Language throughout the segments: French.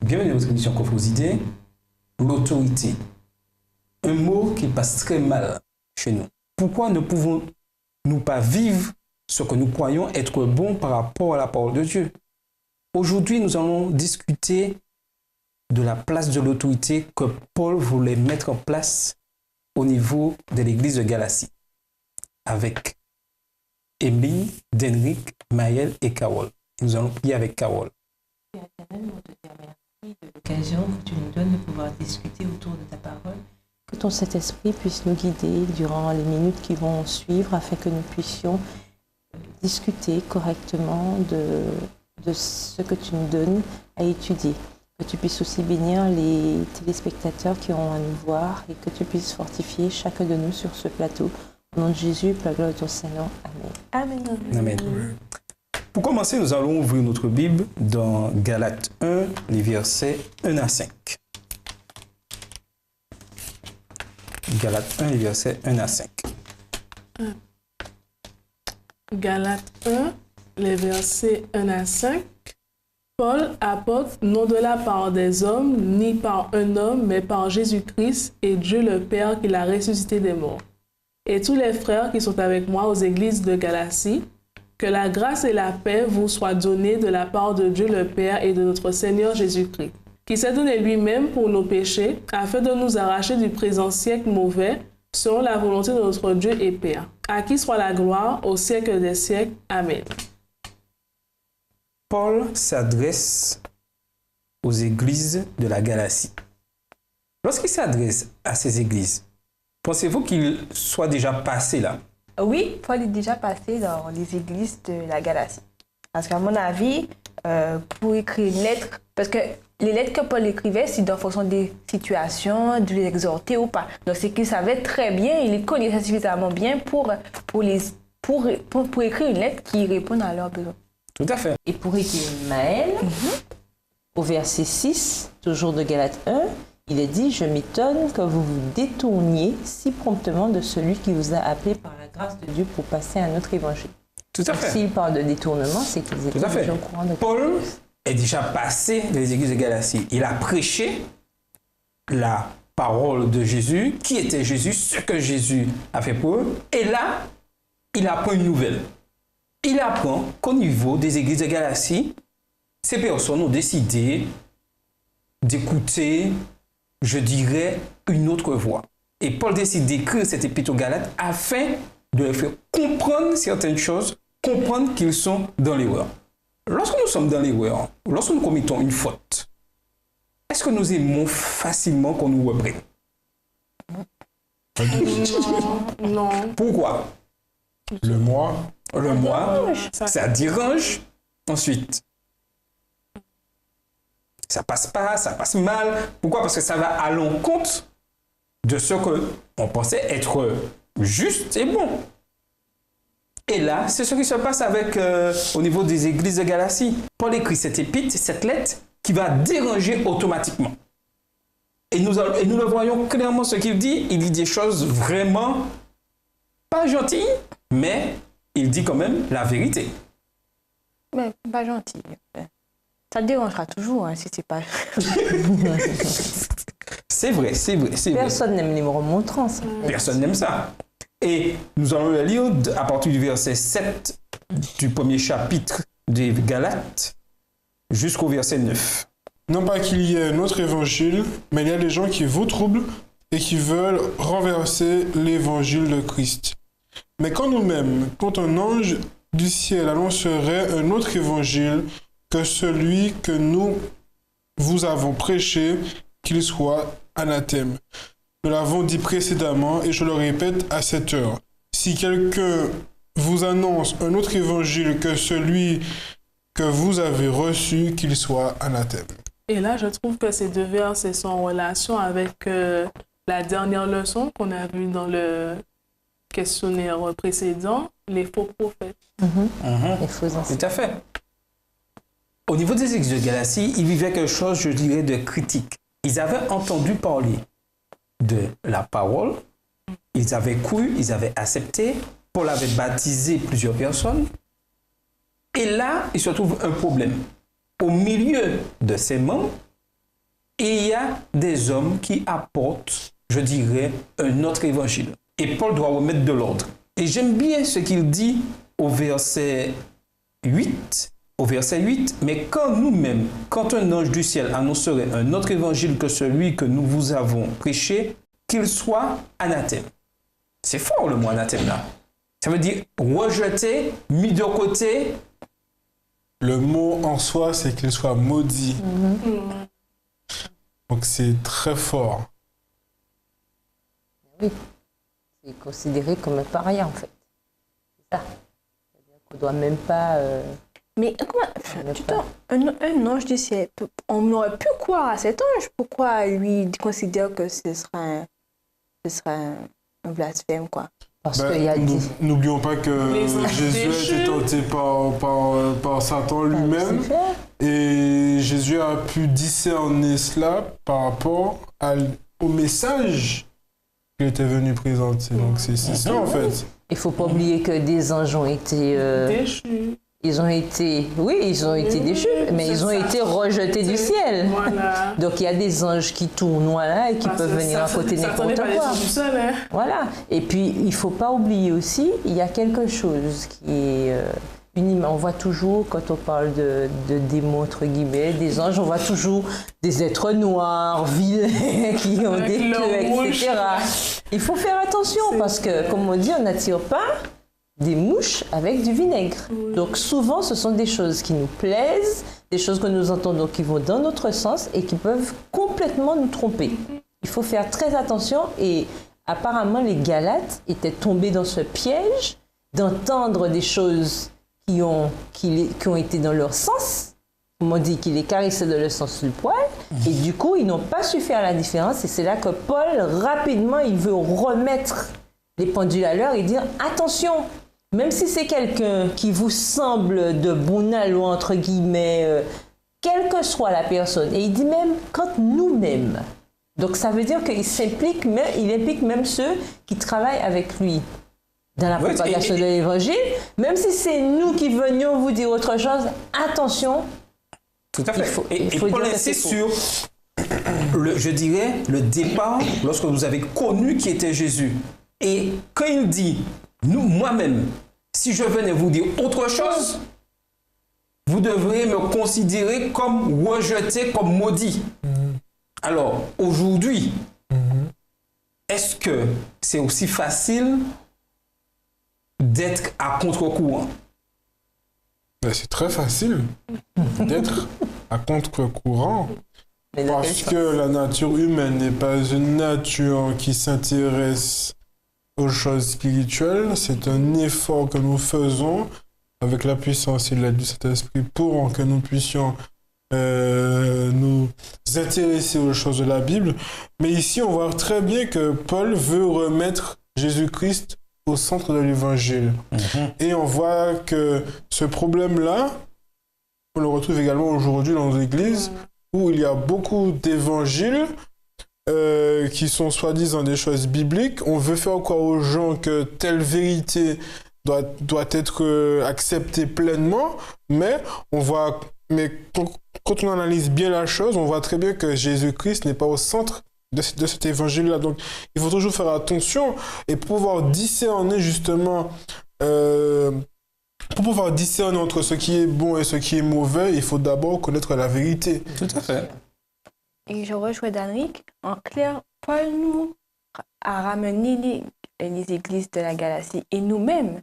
Bienvenue à notre émission Coffre aux idées, l'autorité. Un mot qui passe très mal chez nous. Pourquoi ne pouvons-nous pas vivre ce que nous croyons être bon par rapport à la parole de Dieu? Aujourd'hui, nous allons discuter de la place de l'autorité que Paul voulait mettre en place au niveau de l'église de Galatie, avec Émile, Denrick, Maël et Carole. Nous allons prier avec Carole. De l'occasion que tu nous donnes de pouvoir discuter autour de ta parole. Que ton Saint-Esprit puisse nous guider durant les minutes qui vont suivre afin que nous puissions discuter correctement de ce que tu nous donnes à étudier. Que tu puisses aussi bénir les téléspectateurs qui auront à nous voir et que tu puisses fortifier chacun de nous sur ce plateau. Au nom de Jésus, pour la gloire de ton Seigneur. Amen. Amen. Amen. Pour commencer, nous allons ouvrir notre Bible dans Galates 1, les versets 1 à 5. Galates 1, les versets 1 à 5. Galates 1, les versets 1 à 5. Paul, apôtre, non de la part des hommes, ni par un homme, mais par Jésus-Christ et Dieu le Père qui l'a ressuscité des morts. Et tous les frères qui sont avec moi aux églises de Galatie, que la grâce et la paix vous soient données de la part de Dieu le Père et de notre Seigneur Jésus-Christ, qui s'est donné lui-même pour nos péchés, afin de nous arracher du présent siècle mauvais, selon la volonté de notre Dieu et Père. À qui soit la gloire au siècle des siècles. Amen. Paul s'adresse aux églises de la Galatie. Lorsqu'il s'adresse à ces églises, pensez-vous qu'il soit déjà passé là? Oui, Paul est déjà passé dans les églises de la Galatie. Parce qu'à mon avis, pour écrire une lettre, parce que les lettres que Paul écrivait, c'est en fonction des situations, de les exhorter ou pas. Donc c'est qu'il savait très bien, il les connaissait suffisamment bien pour écrire une lettre qui réponde à leurs besoins. Tout à fait. Et pour écrire Maël, au verset 6, toujours de Galates 1, il est dit « Je m'étonne que vous vous détourniez si promptement de celui qui vous a appelé par la grâce de Dieu pour passer à un autre évangile. » Tout à fait. S'il parle de détournement, c'est qu'ils étaient déjà au courant de Paul est déjà passé dans les églises de Galatie. Il a prêché la parole de Jésus, qui était Jésus, ce que Jésus a fait pour eux. Et là, il apprend une nouvelle. Il apprend qu'au niveau des églises de Galatie, ces personnes ont décidé d'écouter, je dirais, une autre voix. Et Paul décide d'écrire cette épître aux Galates afin de leur faire comprendre certaines choses, comprendre qu'ils sont dans l'erreur. Lorsque nous sommes dans l'erreur, lorsque nous commettons une faute, est-ce que nous aimons facilement qu'on nous reprenne? Non. Pourquoi? Le moi, ça dérange. Ensuite, ça passe pas, ça passe mal. Pourquoi? Parce que ça va à l'encontre de ce qu'on pensait être juste et bon. Et là, c'est ce qui se passe avec au niveau des églises de Galatie. Paul écrit cette épître, cette lettre, qui va déranger automatiquement. Et nous le voyons clairement ce qu'il dit. Il dit des choses vraiment pas gentilles, mais il dit quand même la vérité. Mais pas gentil. Ça dérangera toujours si c'est pas... C'est vrai. Personne n'aime les remontrances. Personne n'aime ça. Et nous allons le lire à partir du verset 7 du premier chapitre des Galates jusqu'au verset 9. non pas qu'il y ait un autre évangile, mais il y a des gens qui vous troublent et qui veulent renverser l'évangile de Christ. Mais quand nous-mêmes, quand un ange du ciel annoncerait un autre évangile que celui que nous vous avons prêché, qu'il soit anathème. Nous l'avons dit précédemment et je le répète à cette heure. Si quelqu'un vous annonce un autre évangile que celui que vous avez reçu, qu'il soit anathème. Et là, je trouve que ces deux versets sont en relation avec la dernière leçon qu'on a vue dans le questionnaire précédent, les faux prophètes. Les faux enseignants. Tout à fait. Au niveau des églises de Galatie, ils vivaient quelque chose, je dirais, de critique. Ils avaient entendu parler de la parole, ils avaient cru, ils avaient accepté. Paul avait baptisé plusieurs personnes. Et là, il se trouve un problème. Au milieu de ces membres, il y a des hommes qui apportent, je dirais, un autre évangile. Et Paul doit remettre de l'ordre. Et j'aime bien ce qu'il dit au verset 8. Mais quand nous-mêmes, quand un ange du ciel annoncerait un autre évangile que celui que nous vous avons prêché, qu'il soit anathème. C'est fort le mot anathème là. Ça veut dire rejeté, mis de côté. Le mot en soi, c'est qu'il soit maudit. Donc c'est très fort. Oui, c'est considéré comme un paria en fait. C'est ça. C'est-à-dire qu'on ne doit même pas... Mais comment un ange du ciel, on aurait pu croire à cet ange. Pourquoi lui il considère que ce sera un blasphème, quoi? Parce qu'il y a N'oublions pas que Jésus a été tenté par Satan lui-même. Et Jésus a pu discerner cela par rapport au message qu'il était venu présenter. Donc c'est ça en fait. Il ne faut pas oublier que des anges ont été... Déchus. Ils ont été déchus, mais ils ont été rejetés du ciel. Voilà. Donc il y a des anges qui tournent là et qui peuvent venir à côté n'importe quoi. Voilà. Et puis il ne faut pas oublier aussi, il y a quelque chose qui est on voit toujours, quand on parle de démons, entre guillemets, des anges, on voit toujours des êtres noirs, vilains, qui ont des queues, etc. Il faut faire attention parce que, comme on dit, on n'attire pas des mouches avec du vinaigre. Oui. Donc souvent, ce sont des choses qui nous plaisent, des choses que nous entendons qui vont dans notre sens et qui peuvent complètement nous tromper. Il faut faire très attention et apparemment, les Galates étaient tombés dans ce piège d'entendre des choses qui ont été dans leur sens. On dit qu'ils les caressaient dans le sens du poil. Et du coup, ils n'ont pas su faire la différence. Et c'est là que Paul, rapidement, il veut remettre les pendules à l'heure et dire « Attention !» Même si c'est quelqu'un qui vous semble de bon aloi, entre guillemets, quelle que soit la personne, et il dit même quand nous-mêmes. Donc ça veut dire qu'il implique même ceux qui travaillent avec lui dans la propagation de l'évangile. Même si c'est nous qui venions vous dire autre chose, attention. Tout à fait. Il faut Paul insiste sur, je dirais, le départ lorsque vous avez connu qui était Jésus. Et quand il dit, moi-même, si je venais vous dire autre chose, vous devriez me considérer comme rejeté, comme maudit. Alors, aujourd'hui, est-ce que c'est aussi facile d'être à contre-courant? C'est très facile d'être à contre-courant. Parce que la nature humaine n'est pas une nature qui s'intéresse aux choses spirituelles. C'est un effort que nous faisons avec la puissance et l'aide du Saint-Esprit pour que nous puissions nous intéresser aux choses de la Bible. Mais ici, on voit très bien que Paul veut remettre Jésus-Christ au centre de l'évangile. Et on voit que ce problème-là, on le retrouve également aujourd'hui dans nos églises, où il y a beaucoup d'évangiles qui sont soi-disant des choses bibliques. On veut faire croire aux gens que telle vérité doit être acceptée pleinement, mais quand on analyse bien la chose, on voit très bien que Jésus-Christ n'est pas au centre de cet évangile-là. Donc, il faut toujours faire attention et pouvoir discerner justement, pour pouvoir discerner entre ce qui est bon et ce qui est mauvais, il faut d'abord connaître la vérité. Tout à fait. Et je rejoins Danric. En clair, Paul nous a ramené les églises de la Galatie et nous-mêmes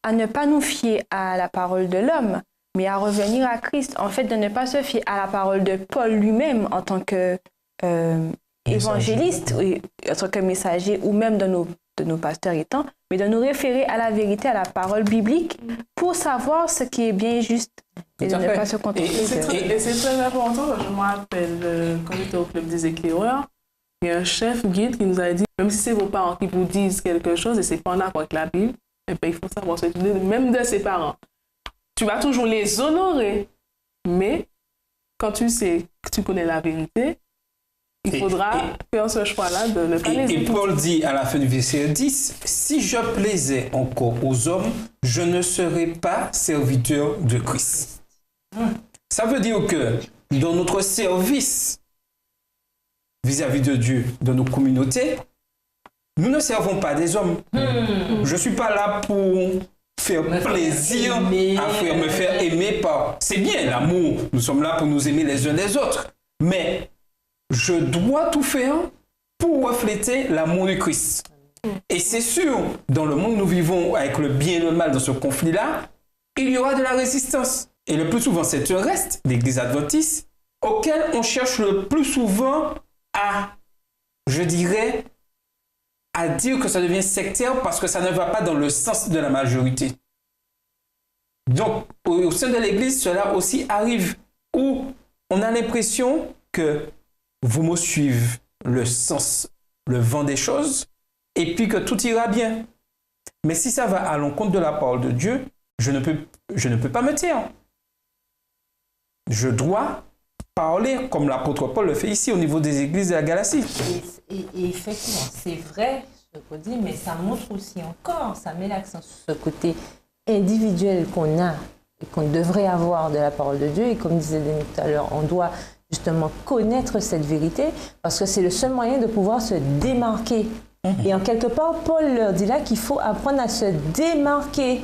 à ne pas nous fier à la parole de l'homme, mais à revenir à Christ. En fait, de ne pas se fier à la parole de Paul lui-même en tant que évangéliste, en tant que messager, ou même de nos pasteurs étant, mais de nous référer à la vérité, à la parole biblique, pour savoir ce qui est bien juste et de ne pas se contenter. Et c'est très important, je me rappelle, quand j'étais au club des éclaireurs, il y a un chef guide qui nous a dit, même si c'est vos parents qui vous disent quelque chose et c'est pas en accord avec la Bible, eh bien, il faut savoir ce que tu dis, même de ses parents. Tu vas toujours les honorer, mais quand tu sais que tu connais la vérité, il faudra faire ce choix-là de ne pas les Et épouser. Paul dit à la fin du verset 10, « Si je plaisais encore aux hommes, je ne serais pas serviteur de Christ. » Ça veut dire que dans notre service vis-à-vis de Dieu, dans nos communautés, nous ne servons pas des hommes. Je ne suis pas là pour faire plaisir, me faire aimer par... C'est bien l'amour, nous sommes là pour nous aimer les uns les autres. Mais je dois tout faire pour refléter l'amour du Christ. Et c'est sûr, dans le monde où nous vivons avec le bien et le mal dans ce conflit-là, il y aura de la résistance. Et le plus souvent, c'est un reste, l'Église adventiste, auquel on cherche le plus souvent à, je dirais, à dire que ça devient sectaire parce que ça ne va pas dans le sens de la majorité. Donc, au sein de l'Église, cela aussi arrive où on a l'impression que vous me suivez le sens, le vent des choses, et puis que tout ira bien. Mais si ça va à l'encontre de la parole de Dieu, je ne peux pas me taire. Je dois parler comme l'apôtre Paul le fait ici au niveau des églises de la Galatie. Et effectivement, c'est vrai ce qu'on dit, mais ça montre aussi encore, ça met l'accent sur ce côté individuel qu'on a et qu'on devrait avoir de la parole de Dieu. Et comme disait Denis tout à l'heure, on doit justement connaître cette vérité parce que c'est le seul moyen de pouvoir se démarquer. Et en quelque part, Paul leur dit là qu'il faut apprendre à se démarquer.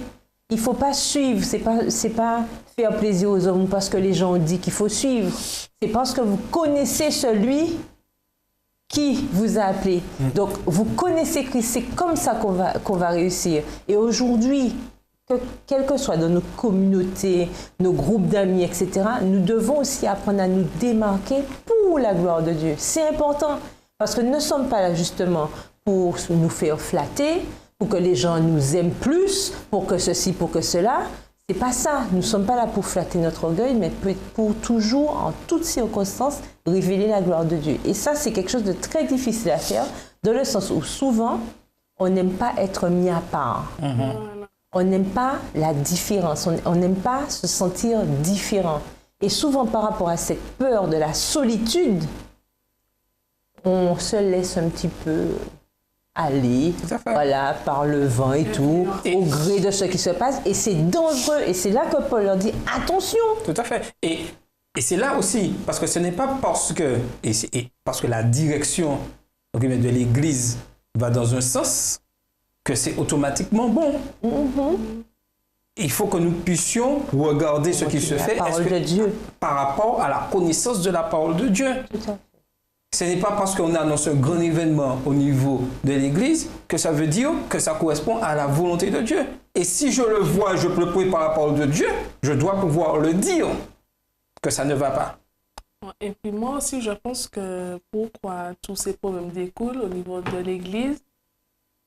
Il ne faut pas suivre, c'est pas faire plaisir aux hommes parce que les gens ont dit qu'il faut suivre. C'est parce que vous connaissez celui qui vous a appelé. Donc, vous connaissez Christ, c'est comme ça qu'on va réussir. Et aujourd'hui, quel que soit dans nos communautés, nos groupes d'amis, etc., nous devons aussi apprendre à nous démarquer pour la gloire de Dieu. C'est important parce que nous ne sommes pas là justement pour nous faire flatter, pour que les gens nous aiment plus, pour que ceci, pour que cela. C'est pas ça. Nous ne sommes pas là pour flatter notre orgueil, mais pour toujours, en toutes circonstances, révéler la gloire de Dieu. Et ça, c'est quelque chose de très difficile à faire, dans le sens où souvent, on n'aime pas être mis à part. On n'aime pas la différence. On n'aime pas se sentir différent. Et souvent, par rapport à cette peur de la solitude, on se laisse un petit peu aller, voilà, par le vent et tout, au gré de ce qui se passe. Et c'est dangereux. Et c'est là que Paul leur dit, attention. Tout à fait. Et c'est là aussi, parce que ce n'est pas parce que, parce que la direction de l'Église va dans un sens que c'est automatiquement bon. Il faut que nous puissions regarder ce qui se fait de Dieu. Par rapport à la connaissance de la parole de Dieu. Tout à fait. Ce n'est pas parce qu'on annonce un grand événement au niveau de l'Église que ça veut dire que ça correspond à la volonté de Dieu. Et si je le vois, je peux le prouver par la parole de Dieu, je dois pouvoir le dire que ça ne va pas. Et puis moi aussi, je pense que pourquoi tous ces problèmes découlent au niveau de l'Église,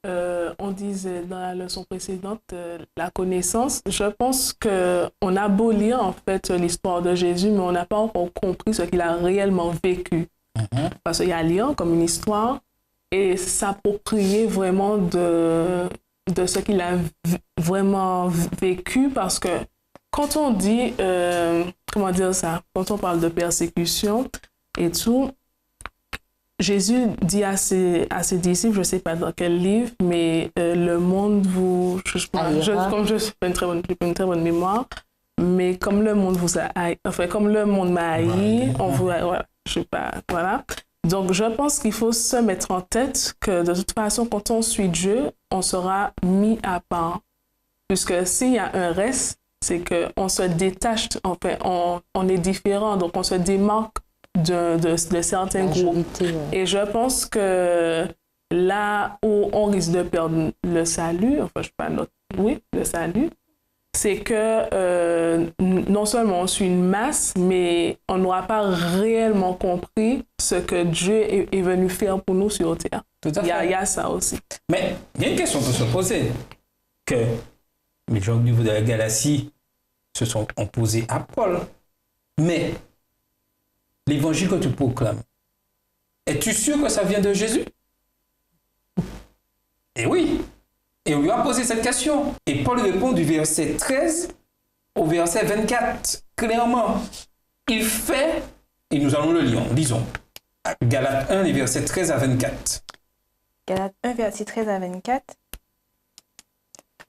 on disait dans la leçon précédente, la connaissance, je pense qu'on a beau lire en fait l'histoire de Jésus, mais on n'a pas encore compris ce qu'il a réellement vécu. Parce qu'il y a lire comme une histoire et s'approprier vraiment de ce qu'il a vraiment vécu, parce que quand on dit, comment dire ça, quand on parle de persécution et tout, Jésus dit à ses disciples, je ne sais pas dans quel livre, mais le monde vous... comme je suis pas une très bonne mémoire, mais comme le monde vous a haï, enfin, comme le monde m'a haï, on vous... Voilà, je sais pas, voilà. Donc, je pense qu'il faut se mettre en tête que de toute façon, quand on suit Dieu, on sera mis à part. Puisque s'il y a un reste, c'est qu'on se détache, enfin, on est différent, donc on se démarque de certains groupes. Ouais. Et je pense que là où on risque de perdre le salut, enfin, je sais pas, le salut, c'est que non seulement on suit une masse, mais on n'aura pas réellement compris ce que Dieu est venu faire pour nous sur terre. Tout à fait. Il y a ça aussi. Mais il y a une question qu'on peut se poser, que les gens au niveau de la Galatie se sont opposés à Paul. Mais l'évangile que tu proclames, es-tu sûr que ça vient de Jésus? Eh oui. Et on lui a posé cette question. Et Paul répond du verset 13 au verset 24. Clairement, il fait, et nous allons le lire, disons, Galates 1, les versets 13 à 24. Galates 1, verset 13 à 24.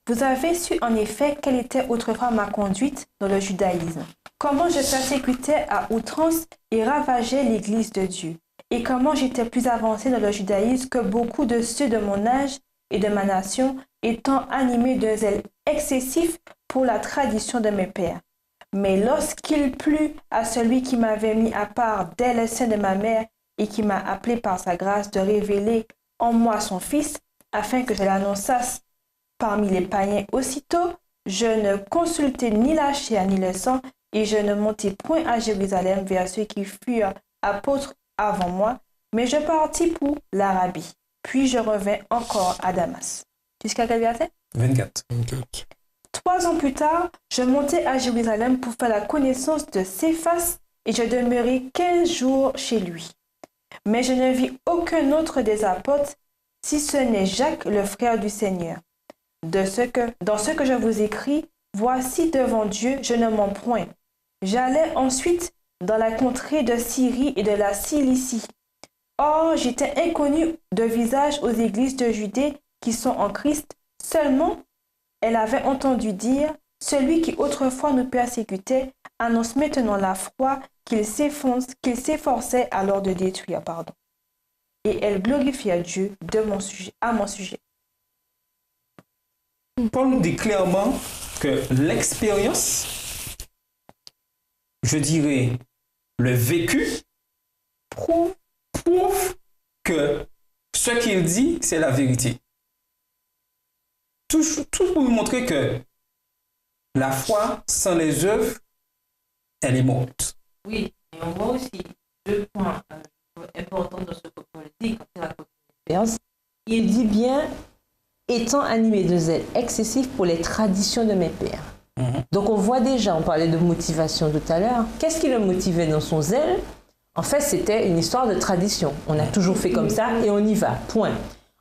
Vous avez su en effet quelle était autrefois ma conduite dans le judaïsme, comment je persécutais à outrance et ravageais l'Église de Dieu, et comment j'étais plus avancé dans le judaïsme que beaucoup de ceux de mon âge et de ma nation, étant animés d'un zèle excessif pour la tradition de mes pères. Mais lorsqu'il plut à celui qui m'avait mis à part dès le sein de ma mère et qui m'a appelé par sa grâce de révéler en moi son Fils, afin que je l'annonçasse parmi les païens aussitôt, je ne consultai ni la chair ni le sang, et je ne montai point à Jérusalem vers ceux qui furent apôtres avant moi, mais je partis pour l'Arabie. Puis je revins encore à Damas. Jusqu'à quel verset? 24. 24. 3 ans plus tard, je montai à Jérusalem pour faire la connaissance de Céphas, et je demeurai 15 jours chez lui. Mais je ne vis aucun autre des apôtres, si ce n'est Jacques, le frère du Seigneur. Dans ce que je vous écris, voici devant Dieu, je ne mens point. J'allais ensuite dans la contrée de Syrie et de la Cilicie. Or, j'étais inconnu de visage aux églises de Judée qui sont en Christ. Seulement, elle avait entendu dire, celui qui autrefois nous persécutait annonce maintenant la foi qu'il s'efforçait alors de détruire. Et elle glorifia Dieu à mon sujet. Paul nous dit clairement que l'expérience, je dirais le vécu, prouve que ce qu'il dit, c'est la vérité. Tout pour vous montrer que la foi sans les œuvres, elle est morte. Oui, et on voit aussi 2 points importants dans ce que Paul dit quand il raconte l'expérience. Il dit bien, étant animé de zèle excessif pour les traditions de mes pères. Donc on voit déjà, on parlait de motivation tout à l'heure. Qu'est-ce qui le motivait dans son zèle? En fait, c'était une histoire de tradition. On a toujours fait comme ça et on y va, point.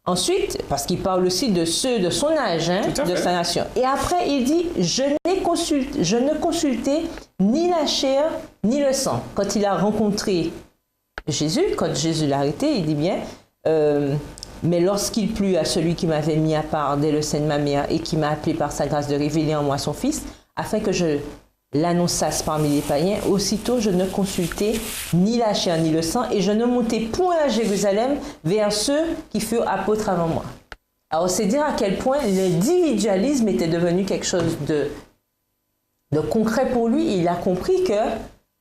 Ensuite, parce qu'il parle aussi de ceux de son âge, de sa nation. Et après, il dit, je ne consultais ni la chair ni le sang. Quand il a rencontré Jésus, quand Jésus l'a arrêté, il dit bien, mais lorsqu'il plut à celui qui m'avait mis à part dès le sein de ma mère et qui m'a appelé par sa grâce de révéler en moi son Fils, afin que je l'annonçasse parmi les païens, aussitôt je ne consultais ni la chair ni le sang, et je ne montais point à Jérusalem vers ceux qui furent apôtres avant moi. Alors c'est dire à quel point l'individualisme était devenu quelque chose de concret pour lui. Il a compris que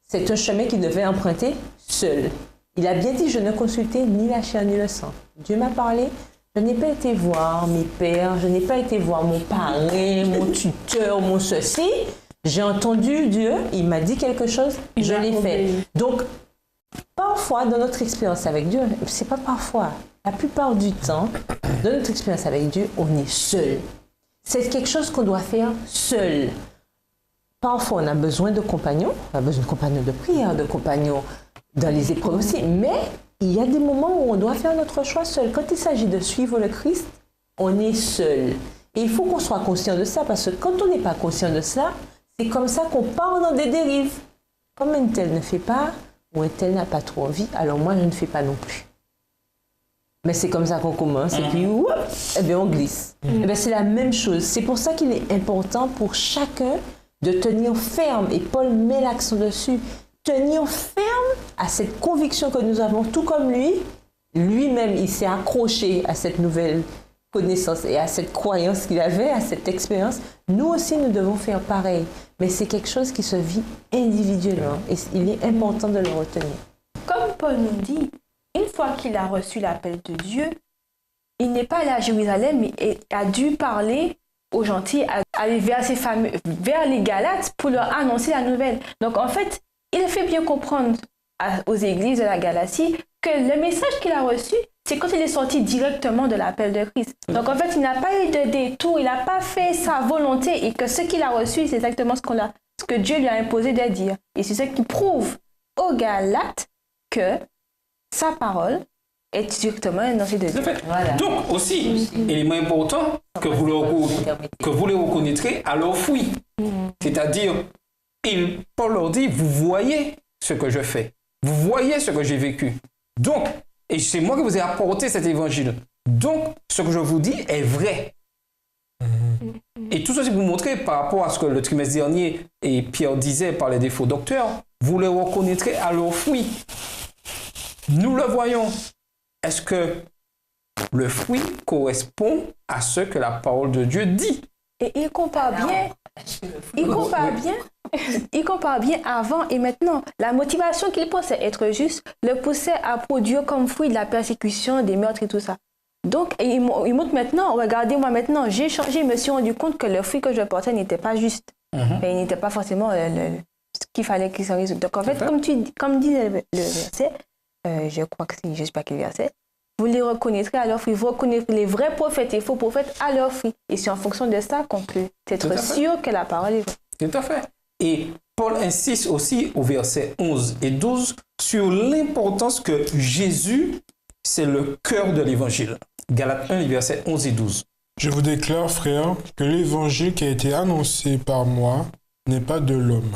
c'est un chemin qu'il devait emprunter seul. Il a bien dit, je ne consultais ni la chair ni le sang. Dieu m'a parlé, je n'ai pas été voir mes pères, je n'ai pas été voir mon parrain, mon tuteur, mon ceci. J'ai entendu Dieu, il m'a dit quelque chose, je l'ai fait. Donc, parfois, dans notre expérience avec Dieu, c'est pas parfois, la plupart du temps, dans notre expérience avec Dieu, on est seul. C'est quelque chose qu'on doit faire seul. Parfois, on a besoin de compagnons, on a besoin de compagnons de prière, de compagnons dans les épreuves aussi, mais il y a des moments où on doit faire notre choix seul. Quand il s'agit de suivre le Christ, on est seul. Et il faut qu'on soit conscient de ça, parce que quand on n'est pas conscient de ça, c'est comme ça qu'on part dans des dérives. Comme un tel ne fait pas, ou un tel n'a pas trop envie, alors moi je ne fais pas non plus. Mais c'est comme ça qu'on commence, et puis eh bien on glisse. Eh bien, c'est la même chose. C'est pour ça qu'il est important pour chacun de tenir ferme, et Paul met l'accent dessus, tenir ferme à cette conviction que nous avons, tout comme lui-même, il s'est accroché à cette nouvelle connaissance et à cette croyance qu'il avait, à cette expérience. Nous aussi, nous devons faire pareil. Mais c'est quelque chose qui se vit individuellement et il est important de le retenir. Comme Paul nous dit, une fois qu'il a reçu l'appel de Dieu, il n'est pas allé à Jérusalem, mais il a dû parler aux gentils, aller vers les Galates pour leur annoncer la nouvelle. Donc en fait, il fait bien comprendre aux églises de la Galatie que le message qu'il a reçu, c'est quand il est sorti directement de l'appel de Christ. Donc en fait, il n'a pas eu de détour, il n'a pas fait sa volonté, et que ce qu'il a reçu, c'est exactement ce que Dieu lui a imposé de dire. Et c'est ce qui prouve aux Galates que sa parole est directement énoncée de Dieu. Voilà. Donc aussi, élément important que vous le reconnaîtrez à leur fruit. C'est-à-dire, Paul leur dit, vous voyez ce que je fais, vous voyez ce que j'ai vécu. Donc, et c'est moi qui vous ai apporté cet évangile. Donc, ce que je vous dis est vrai. Et tout ceci pour vous montrer par rapport à ce que le trimestre dernier et Pierre disait par les défauts docteurs, vous les reconnaîtrez à leurs fruits. Nous le voyons. Est-ce que le fruit correspond à ce que la parole de Dieu dit? Et il compare bien. Il compare bien avant et maintenant. La motivation qu'il pensait être juste le poussait à produire comme fruit de la persécution, des meurtres et tout ça. Donc, il montre maintenant, regardez-moi maintenant, j'ai changé, je me suis rendu compte que le fruit que je portais n'était pas juste. Et il n'était pas forcément ce qu'il fallait qu'il se résout. Donc, en fait, comme dit le verset, je crois que c'est, je ne sais pas quel verset, vous les reconnaîtrez à leurs fruits. Vous reconnaîtrez les vrais prophètes et faux prophètes à leurs fruits. Et c'est en fonction de ça qu'on peut être sûr que la parole est vraie. Tout à fait. Et Paul insiste aussi au verset 11 et 12 sur l'importance que Jésus, c'est le cœur de l'évangile. Galates 1, versets 11 et 12. Je vous déclare, frères, que l'évangile qui a été annoncé par moi n'est pas de l'homme,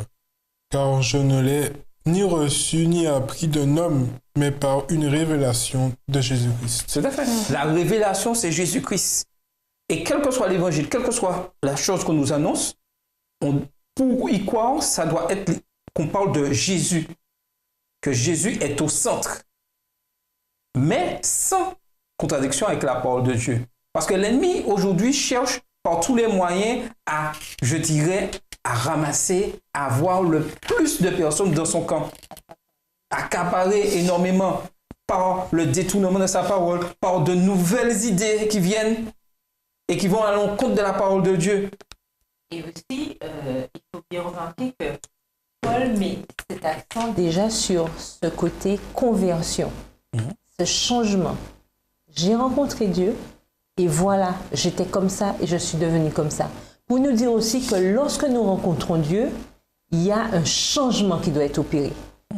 car je ne l'ai ni reçu ni appris d'un homme, mais par une révélation de Jésus-Christ. Tout à fait. La révélation, c'est Jésus-Christ. Et quel que soit l'évangile, quelle que soit la chose qu'on nous annonce, pour y croire, ça doit être qu'on parle de Jésus, que Jésus est au centre, mais sans contradiction avec la parole de Dieu. Parce que l'ennemi, aujourd'hui, cherche par tous les moyens à, je dirais, à ramasser, à avoir le plus de personnes dans son camp. Accaparer énormément par le détournement de sa parole, par de nouvelles idées qui viennent et qui vont à l'encontre de la parole de Dieu. Et aussi, il faut bien remarquer que Paul met cet accent déjà sur ce côté conversion, ce changement. J'ai rencontré Dieu et voilà, j'étais comme ça et je suis devenue comme ça. Pour nous dire aussi que lorsque nous rencontrons Dieu, il y a un changement qui doit être opéré.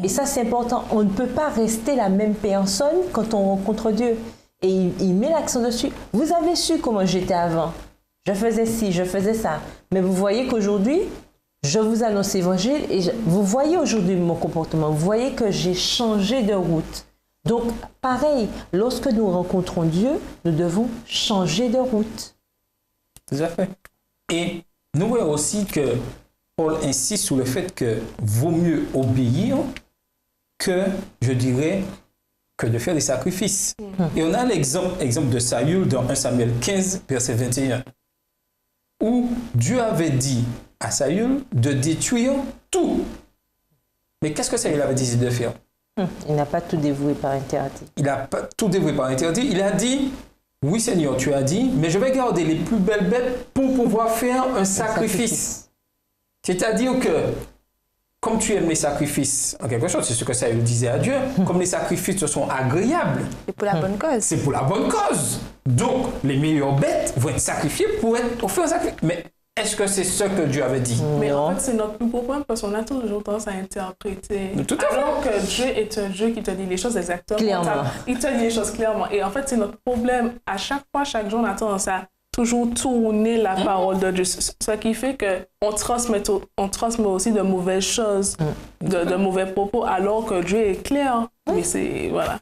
Et ça, c'est important. On ne peut pas rester la même personne quand on rencontre Dieu. Et il met l'accent dessus. Vous avez su comment j'étais avant. Je faisais ci, je faisais ça. Mais vous voyez qu'aujourd'hui, je vous annonce l'évangile et vous voyez aujourd'hui mon comportement. Vous voyez que j'ai changé de route. Donc, pareil, lorsque nous rencontrons Dieu, nous devons changer de route. Tout à fait. Et nous voyons aussi que Paul insiste sur le fait que vaut mieux obéir que, je dirais, que de faire des sacrifices. Et on a l'exemple de Saül dans 1 Samuel 15, verset 21, où Dieu avait dit à Saül de détruire tout. Mais qu'est-ce que Saül avait décidé de faire? Il n'a pas tout dévoué par interdit. Il n'a pas tout dévoué par interdit. Il a dit, oui Seigneur, tu as dit, mais je vais garder les plus belles bêtes pour pouvoir faire un sacrifice. C'est-à-dire que, comme tu aimes les sacrifices, en quelque chose, c'est ce que Saül disait à Dieu, comme les sacrifices te sont agréables. C'est pour la bonne cause. C'est pour la bonne cause. Donc, les meilleures bêtes vont être sacrifiées pour être offert un sacrifice. Mais est-ce que c'est ce que Dieu avait dit? Mais en fait, c'est notre plus gros problème parce qu'on a toujours tendance à interpréter. Tout à fait. Alors que Dieu est un Dieu qui te dit les choses exactement. Clairement. Il te dit les choses clairement. Et en fait, c'est notre problème. À chaque fois, chaque jour, on a tendance à toujours tourner la parole de Dieu. Ce qui fait qu'on transmet aussi de mauvaises choses, de mauvais propos, alors que Dieu est clair. Mais c'est... Voilà.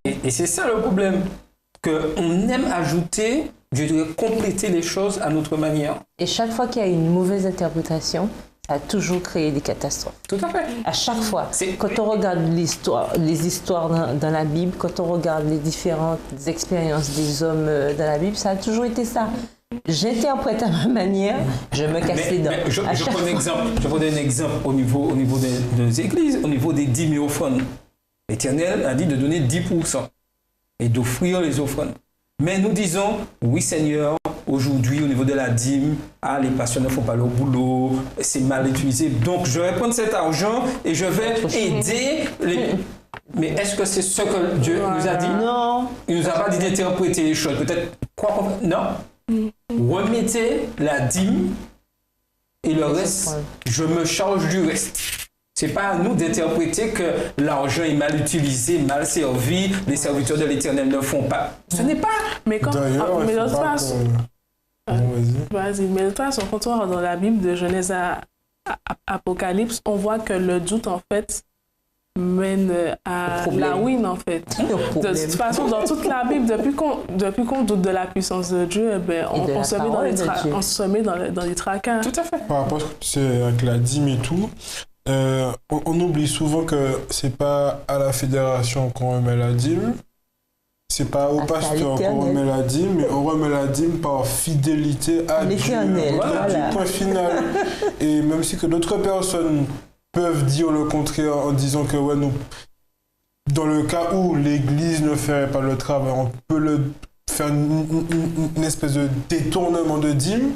Et c'est ça le problème. Qu'on aime ajouter, je dirais compléter les choses à notre manière. Et chaque fois qu'il y a une mauvaise interprétation, ça a toujours créé des catastrophes. Tout à fait. À chaque fois. Quand on regarde les histoires dans la Bible, quand on regarde les différentes expériences des hommes dans la Bible, ça a toujours été ça. J'interprète à ma manière, je me casse les dents. Je prends un exemple au niveau de nos églises, au niveau des dîmes et offrandes. L'Éternel a dit de donner 10% et d'offrir les offrandes. Mais nous disons, oui Seigneur, aujourd'hui au niveau de la dîme, les pasteurs ne font pas leur boulot, c'est mal utilisé, donc je vais prendre cet argent et je vais aider les... Mais est-ce que c'est ce que Dieu nous a dit? Non. Il nous a pas dit d'interpréter les choses, peut-être quoi qu'on fait? Non. Remettez la dîme et le reste, je me charge du reste. C'est pas à nous d'interpréter que l'argent est mal utilisé, mal servi, les serviteurs de l'Éternel ne font pas. Ce n'est pas. Mais quand mais de toute façon, vas-y, mais de toute façon, quand on rentre dans la Bible de Genèse à Apocalypse, on voit que le doute, en fait, mène à la ruine, en fait. De toute façon, dans toute la Bible, depuis qu'on doute de la puissance de Dieu, on se met dans les tracas. Tout à fait. Par rapport à ce que tu sais avec la dîme et tout, on oublie souvent que c'est pas à la fédération qu'on remet la dîme, c'est pas au pasteur qu'on remet la dîme, mais on remet la dîme par fidélité à Dieu. Voilà. Point final. Et même si que d'autres personnes peuvent dire le contraire en disant que ouais, nous, dans le cas où l'Église ne ferait pas le travail, on peut faire une espèce de détournement de dîme.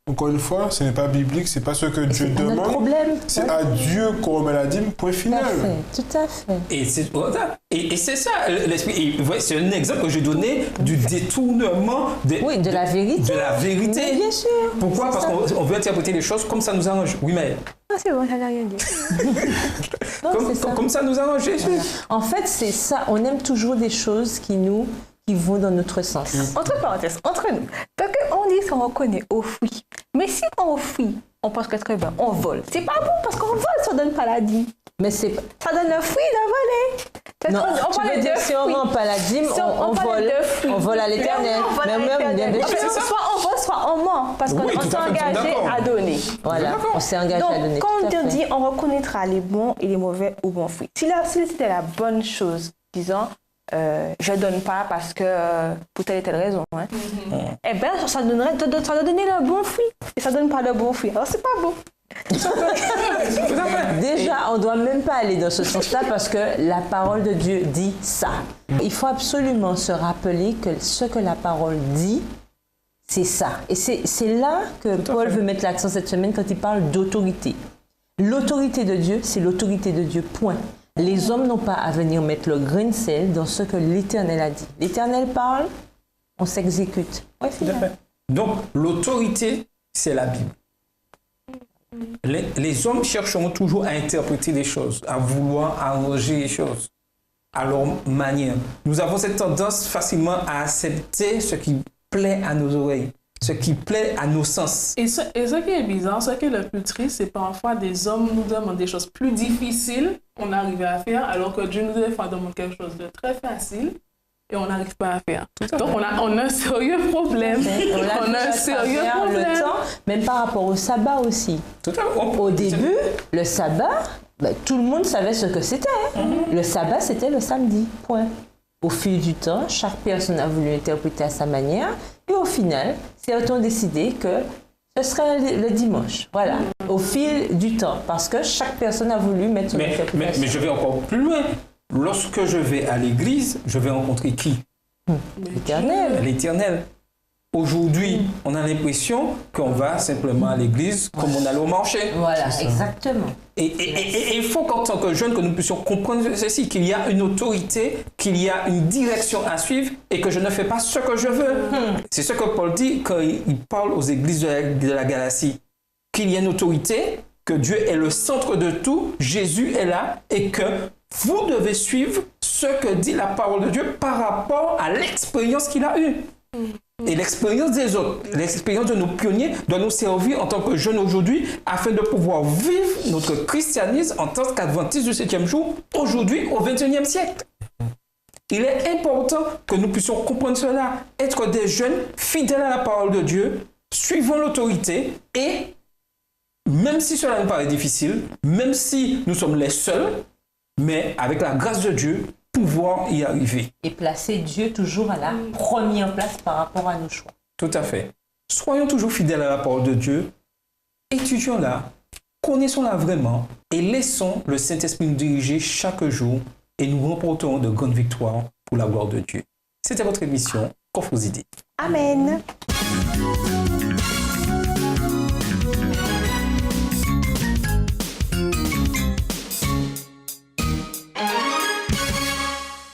Encore une fois, ce n'est pas biblique, c'est pas ce que Dieu demande. C'est à Dieu qu'on remet la dîme, point final. Tout à fait. Et c'est ça, l'esprit. C'est un exemple que j'ai donné du détournement de la vérité. De la vérité. Oui, bien sûr. Pourquoi? Parce qu'on veut interpréter les choses comme ça nous arrange. Oui, mais. Ah, c'est bon, j'allais rien dire. Comme ça nous arrange. Voilà. En fait, c'est ça. On aime toujours des choses qui vont dans notre sens. Entre parenthèses, entre nous. Parce qu'on dit qu'on reconnaît au fruit. Mais si on fruit, on pense que très bien, on vole. C'est pas bon parce qu'on vole, ça donne pas la dîme. Mais ça donne un fruit de voler. Non, tu veux dire si on rend pas la dîme, on vole à l'Éternel. Soit on vole, soit on ment. Parce qu'on s'est engagé à donner. Voilà, on s'est engagé à donner. Donc, comme Dieu dit, on reconnaîtra les bons et les mauvais au bon fruit. Si c'était la bonne chose, disons, je ne donne pas parce que pour telle et telle raison. Hein. Eh bien, ça doit donner le bon fruit. Et ça ne donne pas le bon fruit. Alors, c'est pas bon. Déjà, on ne doit même pas aller dans ce sens-là parce que la parole de Dieu dit ça. Il faut absolument se rappeler que ce que la parole dit, c'est ça. Et c'est là que Paul veut mettre l'accent cette semaine quand il parle d'autorité. L'autorité de Dieu, c'est l'autorité de Dieu, point. Les hommes n'ont pas à venir mettre le grain de sel dans ce que l'Éternel a dit. L'Éternel parle, on s'exécute. Ouais, donc, l'autorité, c'est la Bible. Les hommes chercheront toujours à interpréter les choses, à vouloir arranger les choses à leur manière. Nous avons cette tendance facilement à accepter ce qui plaît à nos oreilles, ce qui plaît à nos sens. Et ce qui est bizarre, ce qui est le plus triste, c'est parfois des hommes nous demandent des choses plus difficiles qu'on arrive à faire, alors que Dieu nous demande quelque chose de très facile et on n'arrive pas à faire. Donc on a un sérieux problème. On a un sérieux problème. Le temps, même par rapport au sabbat aussi. Au début, le sabbat, tout le monde savait ce que c'était. Le sabbat, c'était le samedi, point. Au fil du temps, chaque personne a voulu interpréter à sa manière. Et au final, certains ont décidé que ce serait le dimanche. Voilà. Au fil du temps. Parce que chaque personne a voulu mettre son interprétation. Mais je vais encore plus loin. Lorsque je vais à l'église, je vais rencontrer qui? L'Éternel. L'Éternel. Aujourd'hui, on a l'impression qu'on va simplement à l'église comme on allait au marché. Voilà, exactement. Et il faut qu'en tant que jeunes, que nous puissions comprendre ceci, qu'il y a une autorité, qu'il y a une direction à suivre et que je ne fais pas ce que je veux. C'est ce que Paul dit quand il parle aux églises de la Galatie. Qu'il y a une autorité, que Dieu est le centre de tout, Jésus est là et que vous devez suivre ce que dit la parole de Dieu par rapport à l'expérience qu'il a eue. Et l'expérience des autres, l'expérience de nos pionniers doit nous servir en tant que jeunes aujourd'hui afin de pouvoir vivre notre christianisme en tant qu'adventistes du 7e jour aujourd'hui au 21e siècle. Il est important que nous puissions comprendre cela, être des jeunes fidèles à la parole de Dieu, suivant l'autorité et même si cela nous paraît difficile, même si nous sommes les seuls, mais avec la grâce de Dieu, pouvoir y arriver. Et placer Dieu toujours à la première place par rapport à nos choix. Tout à fait. Soyons toujours fidèles à la parole de Dieu, étudions-la, connaissons-la vraiment et laissons le Saint-Esprit nous diriger chaque jour et nous remporterons de grandes victoires pour la gloire de Dieu. C'était votre émission Coffre aux idées. Amen.